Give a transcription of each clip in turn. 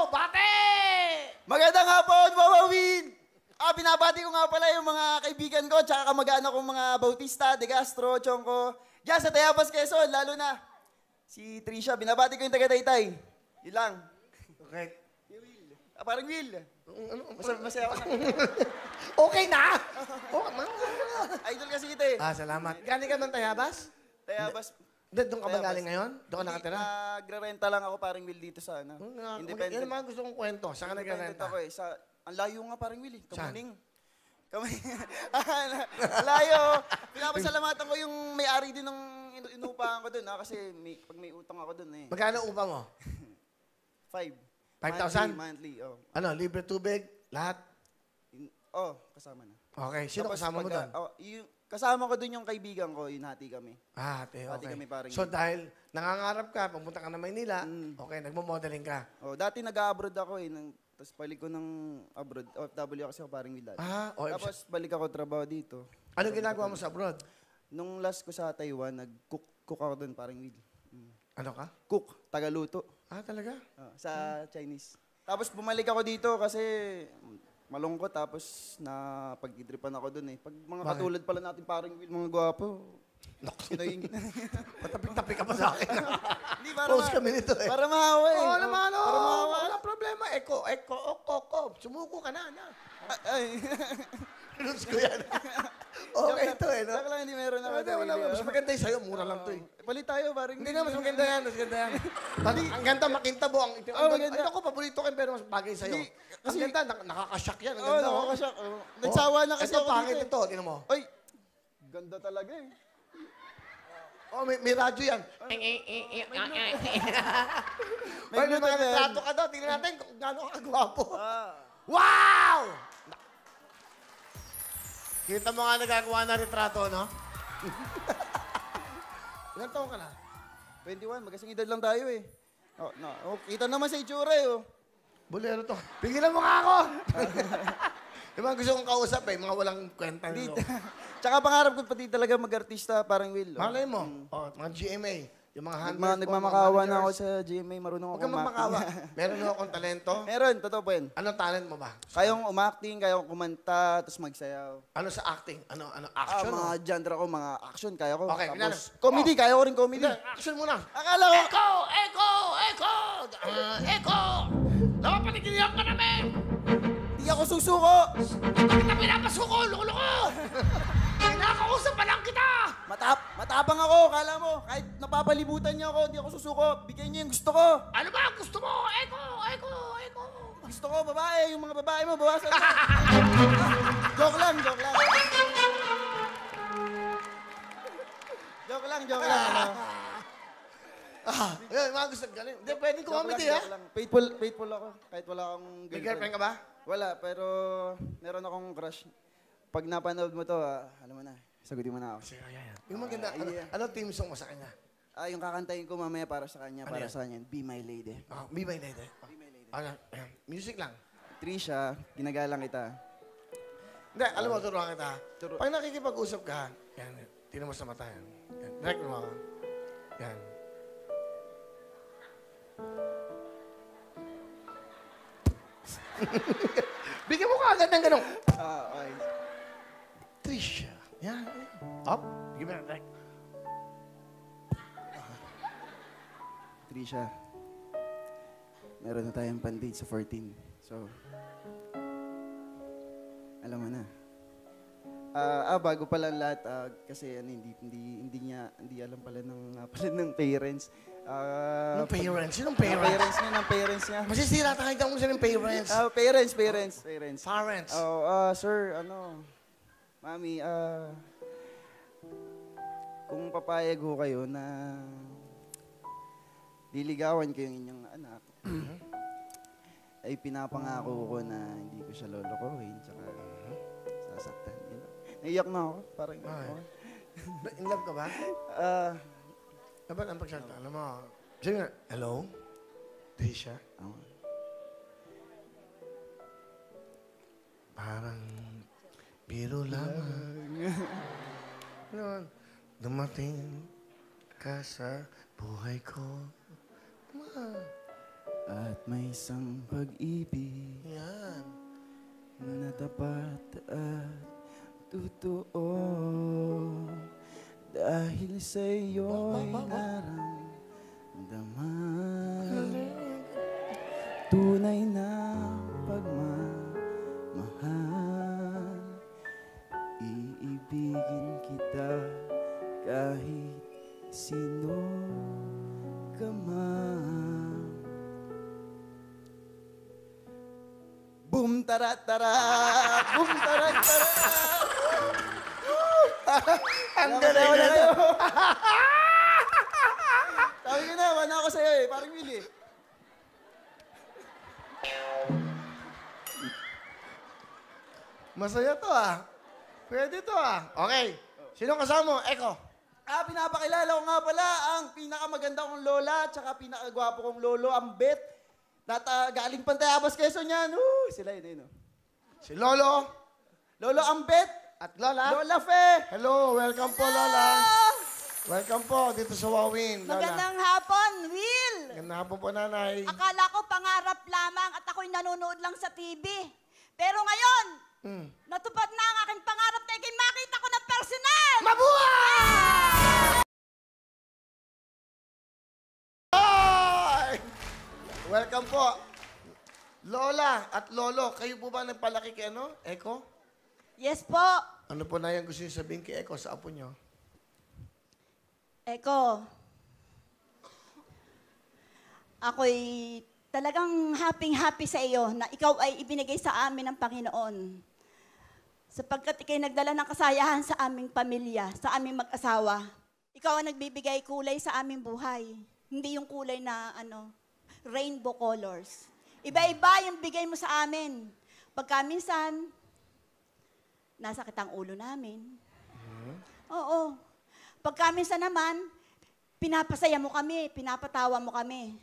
Bate! Magandang hapon, Wawawin! Binabati ko nga pala yung mga kaibigan ko, tsaka kamag-anak kong mga Bautista, De Castro, Chongko. Diyan sa Tayabas, Quezon, lalo na si Trisha. Binabati ko yung taga-Taytay. Yun lang. Okay. Parang Will. Masaya ako. Okay na! Idol kasi kita eh. Salamat. Galing ka ng Tayabas? Tayabas. Doon ka ba galing ngayon? Doon ka nakatira? Nagre-renta lang ako parang Will dito sa ano. Independent. Yan ang mga gusto kong kwento. Saan ka nagre-renta? Ako eh. Ang layo nga parang Will eh. Kamuning. Layo. Pinapasalamatan ko yung may-ari din ng inupahan ko doon. Kasi pag may utang ako doon eh. Magkano upa mo? 5,000? Monthly, oh. Ano, libre tubig? Lahat? Kasama na. Okay. Sino Tapos kasama mo doon? Kasama ko doon yung kaibigan ko, yung hati kami. Okay. Hati kami parang So dahil nangangarap ka, pumunta ka na Maynila, okay, nagmo-modeling ka. Dati nag-abroad ako eh. Tapos balik ko ng abroad. OFW kasi ako parang Milad. Tapos balik ako trabaho dito. Ano ginagawa mo sa abroad? Nung last ko sa Taiwan, nag-cook ako doon parang Will. Ano ka? Cook, tagaluto. Talaga? Sa Chinese. Tapos bumalik ako dito kasi malungkot tapos na pag-idripan ako doon eh. Pag mga katulad pala natin parang Will, mga gwapo. Patapik-tapik ka pa sa akin. Hindi, para Close kami nito eh. Para mahawa eh. Oo naman, Para mahawa. Walang problema. Eko. Sumuko ka na. Ay. Rules ko yan. Okay ito eh, no? Saka lang hindi meron ako. Wala. Mas maganda yung sa'yo. Mura lang to eh. Palit tayo parang. Hindi na, mas maganda yan. Ang ganda, makintabo. Maganda. Ako, paborito ko pero mas bagay sa'yo. Ang ganda, nakakashock yan. Ang ganda. Nakakashock. Nagsawa na kasi ako ako pangit dito. ito. Tingnan mo. Ay, ganda talaga eh. May radyo yan. May mga retrato ka daw. Tingnan natin kung gaano ka gwapo. Wow! Kita mo nga nagagawa na retrato, no? Ilan taon ka na? 21, magkasing edad lang tayo eh. Kita naman sa itsura eh. Bolero to. Pigilan mo nga ako! Yung mga gusto kong kausap eh, mga walang kwenta nito. Tsaka pangarap ko pati talaga mag-artista, parang Will. Malay mo, mga GMA, yung mga handlers mo, nagmamakawa na ako sa GMA, marunong ako Huwag kang magmakawa. Meron mo akong talento? Meron, totoo po yun. Anong talent mo ba? Kayong umacting, kayong kumanta, tapos magsayaw. Ano sa acting? Ano action? Mga genre ko, mga action, kaya ko. Okay, tapos, comedy, kaya ko rin comedy. Action muna. Akala ko. Eko! Napapaligilihan ka namin! Hindi ako susuko. Bakit na pinapasuko? Loko-loko! Kinakausap pa lang kita! Matapang ako, kala mo. Kahit napapalibutan niyo ako, hindi ako susuko. Bigyan niyo yung gusto ko. Ano ba ang gusto mo? Eko! Gusto ko, babae. Yung mga babae mo, bawasan mo. Joke lang. Joke lang. Ayun, mga gusto galing. Hindi, pwedeng comedy, ha? Faithful ako. Kahit wala akong girlfriend. May girlfriend ka ba? Wala, pero meron akong crush. Pag napanood mo to, alam mo na, sagutin mo na ako. Sige, yan. Yung maganda, ano team song mo sa kanya? Yung kakantahin ko mamaya para sa kanya, sa kanya. Be My Lady. Be My Lady. Music lang. Trisha, ginagalang kita. Hindi, alam mo, turuan kita. Pag nakikipag-usap ka, yan, tinan mo sa mata yan. Direct mo ako. Yan. Bigyan mo ka agad ng gano'n. Okay. Trisha. Yan. Up. Bigyan mo na direct. Trisha, meron na tayong pandate sa 14. So, alam mo na. Bago pala lahat, kasi hindi alam pala ng parents. Anong parents? Sinong parents? Parents niya. Masisira tayo kung sino yung parents. Parents. Parents. Sir, Mami, kung papayag ho kayo na liligawan ko yung inyong anak, ay pinapangako ko na hindi ko siya lolokohin, tsaka sasaktan. Naiyak na ako. Parang, In love ka ba? Dapat ang pagsalita. Alam mo, sige nga, hello? Trisha? Parang biro lamang. Dumating ka sa buhay ko. At may isang pag-ibig Yan. na natapat at totoo. Dahil sa iyo'y naramdaman tunay na pagmamahal. Iibigin kita kahit sino ka man. Boom tarat-tara, boom tarat-tara. Ang galing na to. Sabi ko na, wala ako sa'yo eh. Parang Willie. Masaya to ah. Pwede to ah. Okay. Sino kasama mo? Eko. Pinapakilala ko nga pala ang pinakamaganda kong lola at saka pinakagwapo kong lolo, ang Bet. Galing Pantayabas, Quezon yan. Sila yun. Si Lolo. Lolo Ambet. At Lola. Lola Fe. Hello. Welcome po, Lola. Welcome po dito sa Wawin, Lola. Magandang hapon, Will! Magandang hapon po, Nanay. Akala ko pangarap lamang at ako'y nanonood lang sa TV. Pero ngayon, natupad na ang aking pangarap na ikay makita ko ng personal! Mabuhay! Welcome po. Lola at Lolo, kayo po ba nagpalaki kay Eko? Yes po. Ano po na yung gusto niyo sabihin kay Eko sa apo niyo? Eko, ako'y talagang happy sa iyo na ikaw ay ibinigay sa amin ng Panginoon. Sapagkat ikay nagdala ng kasayahan sa aming pamilya, sa aming mag-asawa. Ikaw ang nagbibigay kulay sa aming buhay. Hindi yung kulay na rainbow colors. Iba-iba yung bigay mo sa amin. Pagka minsan, nasakit ang ulo namin. Oo. Pagka minsan naman, pinapasaya mo kami, pinapatawa mo kami.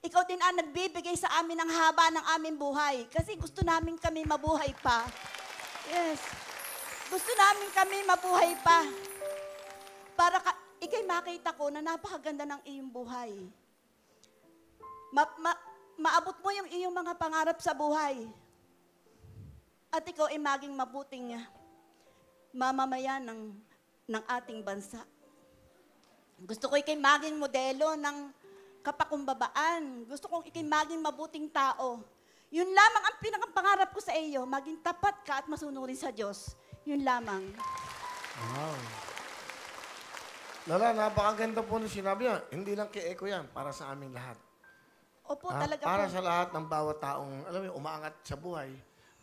Ikaw din ang nagbibigay sa amin ng haba ng aming buhay. Kasi gusto namin kami mabuhay pa. Yes. Gusto namin kami mabuhay pa. Para ikay makita ko na napakaganda ng iyong buhay. Maabot mo yung iyong mga pangarap sa buhay. At ikaw ay maging mabuting mamamayan ng ating bansa. Gusto ko ikay maging modelo ng kapakumbabaan. Gusto kong ikay maging mabuting tao. Yun lamang ang pinakapangarap ko sa iyo, maging tapat ka at masunurin sa Diyos. Yun lamang. Wow. Lola, napakaganda po nung sinabi niya. Hindi lang kay Eko yan, para sa aming lahat. Opo, talaga para po. sa lahat ng bawat taong, alam mo, umaangat sa buhay,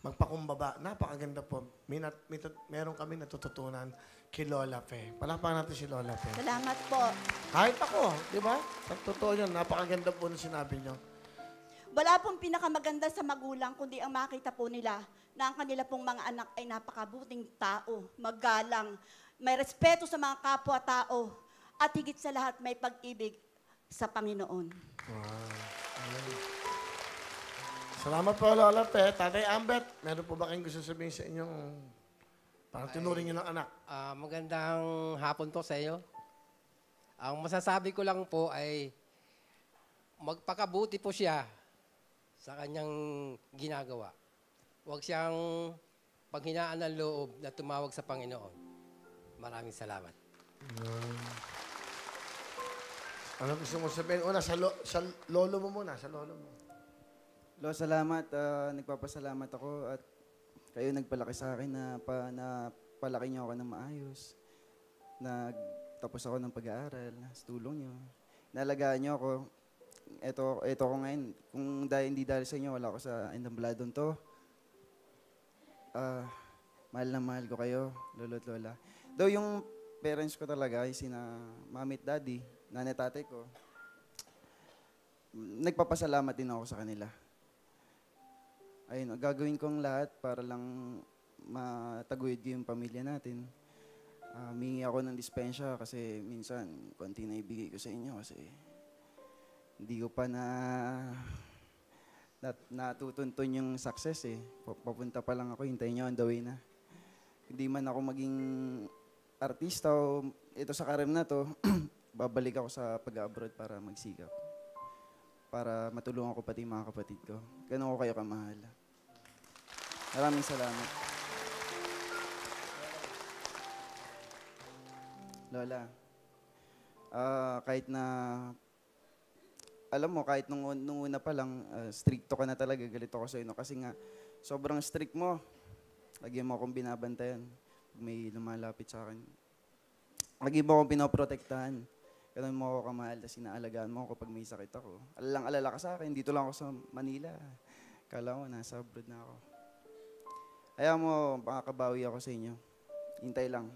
magpakumbaba. Napakaganda po. Meron kami natututunan kay Lola Fe. Palakpakan natin si Lola Fe. Salamat po. Kahit ako, di ba? Sa totoo yan, napakaganda po nung sinabi niyo. Wala pong pinakamaganda sa magulang, kundi ang makita po nila na ang kanila pong mga anak ay napakabuting tao, magalang, may respeto sa mga kapwa-tao, at higit sa lahat may pag-ibig sa Panginoon. Wow. Salamat po, Lola Fe. Tatay Ambet, meron po ba kayong gusto sabihin sa inyong parang tinuring niyo ng anak? Magandang hapon po sa iyo. Ang masasabi ko lang po ay magpakabuti po siya sa kanyang ginagawa. Huwag siyang panghinaan ng loob na tumawag sa Panginoon. Maraming salamat. Ano gusto mo sabihin? Una, sa lolo mo muna, sa lolo mo. Lord, salamat. Nagpapasalamat ako at kayo nagpalaki sa akin na palaki niyo ako ng maayos. Nagtapos ako ng pag-aaral sa tulong niyo. Nalagaan niyo ako. Ito ko ngayon. Kung hindi dahil sa inyo, wala ako sa endambladon to. Mahal na mahal ko kayo, lolo at lola. Though yung parents ko talaga, yung sina mami at daddy, nanay tatay ko, nagpapasalamat din ako sa kanila. Ayun, gagawin kong lahat para lang mataguyod ko yung pamilya natin. Mingi ako ng dispensya kasi minsan konti na ibigay ko sa inyo kasi hindi ko pa natutuntun yung success eh. Papunta pa lang ako, hintayin nyo on the way na. Hindi man ako maging artista o ito sa karir na to, babalik ako sa pag-abroad para magsikap. para matulungan ko pati yung mga kapatid ko. Ganun ko kayo kamahal. Maraming salamat. Lola, kahit na, alam mo, kahit nung una pa lang, stricto ka na talaga, galit ako sa no? Kasi nga, sobrang strict mo. Lagi mo akong binabantayan pag may lumalapit sa akin. Lagi mo akong pinoprotektahan. Ganun mo ako kamahal, tapos inaalagaan mo ako kapag may sakit ako. Alalang-alala ka sa akin, dito lang ako sa Manila. Kala ko, nasa abroad na ako. Ayaw mo, makakabawi ako sa inyo. Hintay lang.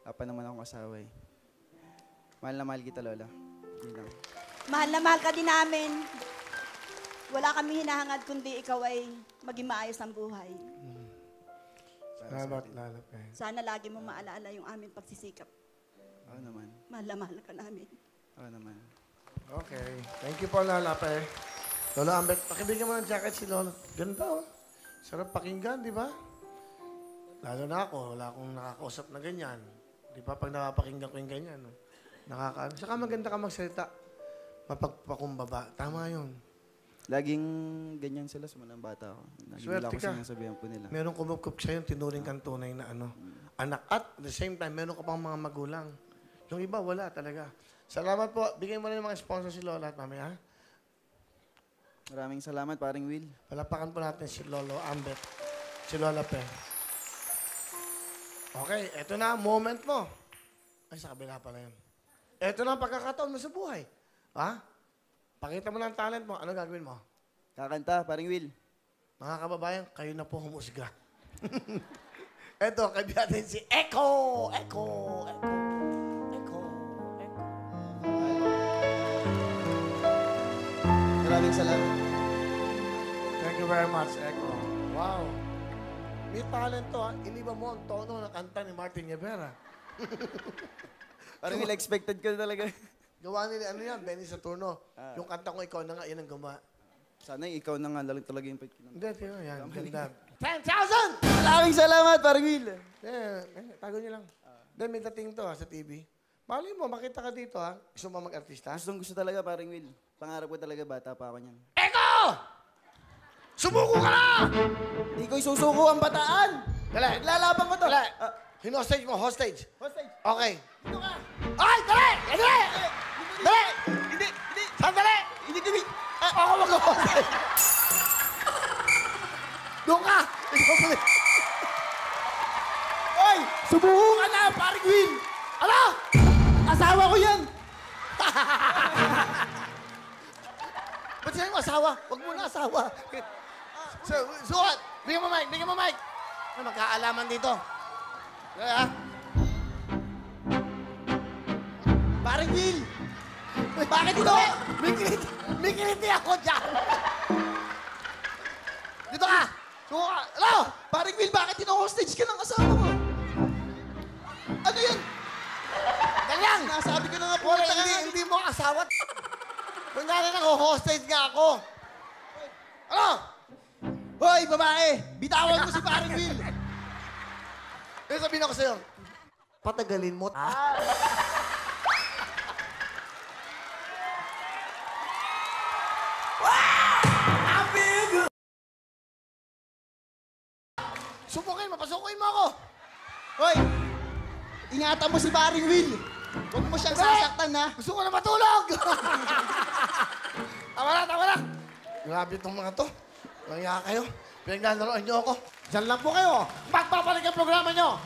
Wala pa naman akong asawa eh. Mahal na mahal kita, Lola. Yun lang. Mahal na mahal ka din namin. Wala kami hinahangad kundi ikaw ay maging maayos ang buhay. Salamat, Lola Pe. Sana lagi mo maalaala yung aming pagsisikap. Oo naman. Mahal na mahal ka namin. Oo naman. Okay. Thank you po, Lola Pe. Lola Ambet, pakibigyan mo ng jacket si Lola. Ganda, oh. Sarap pakinggan, di ba? Lalo na ako, wala akong nakakausap na ganyan. Di ba? Pag napapakinggan ko yung ganyan, no? Nakakaano. Saka maganda ka magsalita. Mapagpakumbaba. Tama yun. Laging ganyan sila sa mga bata ako. Lagi nila Swerte ako ka. sinasabihan po nila. Merong kumukup sa'yo, tinuring kang tunay na anak. At at the same time, meron ka pang mga magulang. Yung iba, wala talaga. Salamat po. Bigay mo na yung mga sponsor si Lola at mamaya. Maraming salamat, paring Will. Palapakan po natin si Lolo Ambet. Si Lola Pe. Okay, eto na ang moment mo. Ay, sa kabila pala yun. Eto na ang pagkakataon mo sa buhay. Ha? Pakita mo na ang talent mo. Ano gagawin mo? Kakanta, paring Will. Mga kababayan, kayo na po humusga. Eto, kaibigan natin si Echo! Echo! Echo! Echo! Echo! Maraming salamat. Thank you very much, Echo. Wow. May talent to, ha? Iniba mo ang tono ng kanta ni Martin Rivera. Parang Will, expected ko na talaga. Gawa nila, ano yan, Benny Saturno. Yung kanta ko, ikaw na nga, yan ang gumawa. Sana ikaw na nga talaga yung pagkinang. Hindi, tiyo, yan. Ganda. 10,000! Maraming salamat, paring Will. Tago niyo lang. Then may dating to, sa TV. Mali mo, makita ka dito, ha? Gusto mo mag-artista? Gusto talaga, paring Will. Pangarap ko talaga, bata pa ako niyan. Echo! Sumuko ka na! Hindi ko isusuko ang bataan. Dali. Naglalaban ko to. Dali. Hinostage mo, hostage. Hostage. Okay. Dito ka. Ay, dali! Dali! Dali! Hindi. Sandali! Hindi kami. Ako mag-hostage. Doon ka! Ikaw pala. Oy! Subuko ka na, paring Will. Ano? Asawa ko yan. Ba't sa'yo asawa? Huwag mo na asawa. Suot! Bigyan mo mic! Bigyan mo mic! Ay, magkaalaman dito. Dali, ha? Paring Will. Bakit ito? May kiliti ako dyan! Dito ka! Suko ka! Ano? Paring Will, bakit ino-hostage ka ng asawa mo? Ano yan? Dali lang! Nasabi ko na nga po. Wala, hindi mo asawa. Kunyari hostage nga ako. Ano? Hoy, babae! Bitawan mo si paring Will. Yung sabihin ako sa'yo, patagalin mo. Subukin mo, pasukin mo ako. Hoy! Ingatan mo si paring Will. Huwag mo siyang sasaktan, ha? Gusto ko na matulog. Tama na. Grabe itong mga to. Kaya kayo, pinaglaloroan niyo ako. Diyan lang po kayo. Magpapalik ang programa niyo.